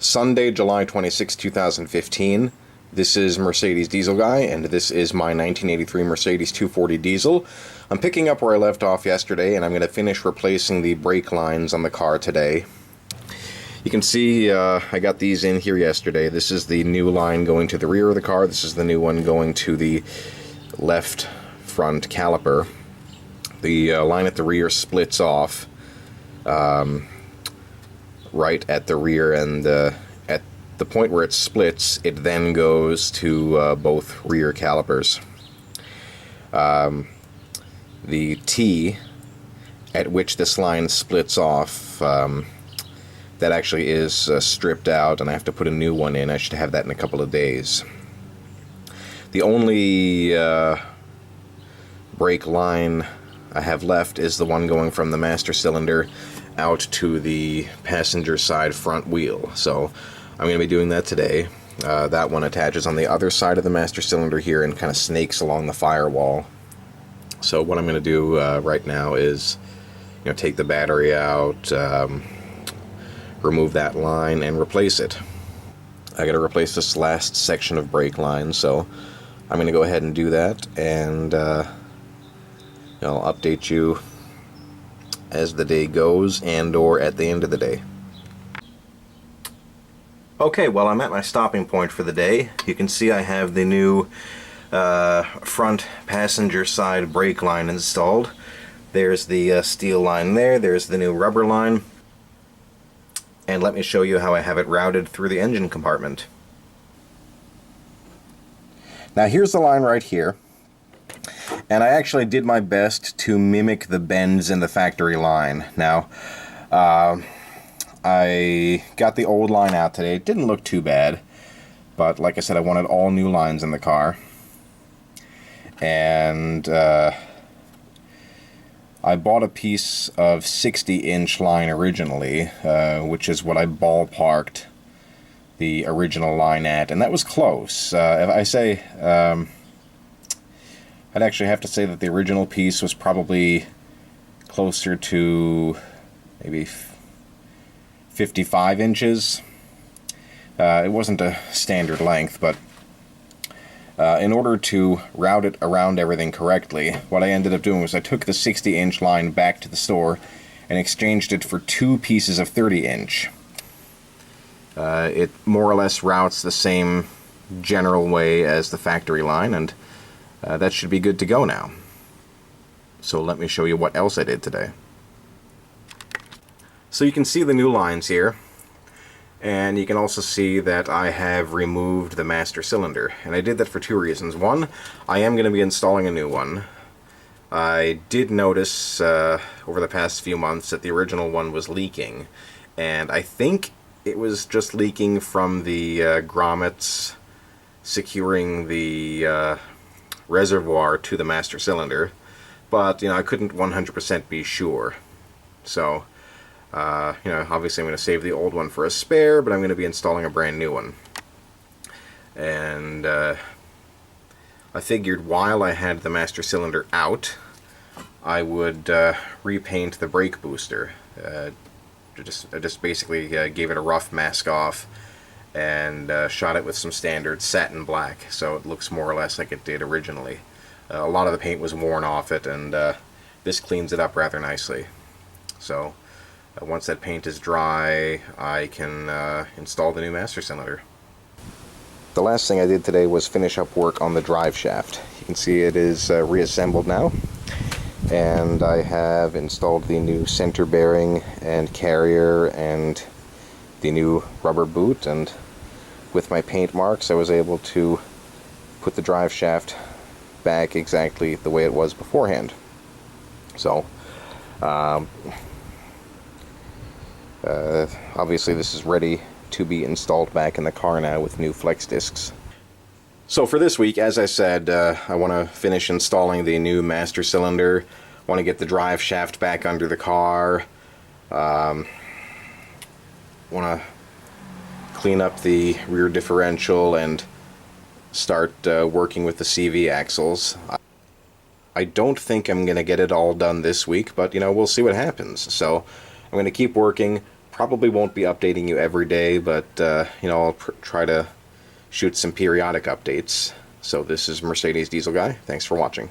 Sunday, July 26, 2015. This is Mercedes Diesel Guy, and this is my 1983 Mercedes 240 diesel. I'm picking up where I left off yesterday, and I'm going to finish replacing the brake lines on the car today. You can see I got these in here yesterday. This is the new line going to the rear of the car. This is the new one going to the left front caliper. The line at the rear splits off right at the rear, and at the point where it splits, it then goes to both rear calipers. The T at which this line splits off, that actually is stripped out, and I have to put a new one in. I should have that in a couple of days. The only brake line I have left is the one going from the master cylinder out to the passenger side front wheel. So I'm going to be doing that today. That one attaches on the other side of the master cylinder here and kind of snakes along the firewall. So what I'm going to do right now is, take the battery out, remove that line, and replace it. I got to replace this last section of brake line, so I'm going to go ahead and do that, and I'll update you as the day goes and or at the end of the day. Okay, well, I'm at my stopping point for the day. You can see I have the new front passenger side brake line installed. There's the steel line there, there's the new rubber line, and let me show you how I have it routed through the engine compartment. Now here's the line right here, and I actually did my best to mimic the bends in the factory line. Now, I got the old line out today. It didn't look too bad, but like I said, I wanted all new lines in the car. And I bought a piece of 60-inch line originally, which is what I ballparked the original line at, and that was close. If I say, I'd actually have to say that the original piece was probably closer to maybe 55 inches. It wasn't a standard length, but in order to route it around everything correctly, what I ended up doing was I took the 60-inch line back to the store and exchanged it for two pieces of 30-inch. It more or less routes the same general way as the factory line, and that should be good to go now. So let me show you what else I did today. So you can see the new lines here, and you can also see that I have removed the master cylinder, and I did that for two reasons. One, I am going to be installing a new one. I did notice over the past few months that the original one was leaking, and I think it was just leaking from the grommets securing the reservoir to the master cylinder, but I couldn't 100% be sure. So obviously I'm going to save the old one for a spare, but I'm going to be installing a brand new one. And I figured while I had the master cylinder out, I would repaint the brake booster. I just basically gave it a rough mask off and shot it with some standard satin black, so it looks more or less like it did originally. A lot of the paint was worn off it, and this cleans it up rather nicely. So once that paint is dry, I can install the new master cylinder. The last thing I did today was finish up work on the drive shaft. You can see it is reassembled now, and I have installed the new center bearing and carrier and the new rubber boot, and with my paint marks I was able to put the drive shaft back exactly the way it was beforehand. So obviously this is ready to be installed back in the car now with new flex discs. So for this week, as I said, I want to finish installing the new master cylinder, want to get the drive shaft back under the car, want to clean up the rear differential and start working with the CV axles. I don't think I'm going to get it all done this week, but we'll see what happens. So I'm going to keep working, Probably won't be updating you every day, but you know, I'll try to shoot some periodic updates. So this is Mercedes Diesel Guy. Thanks for watching.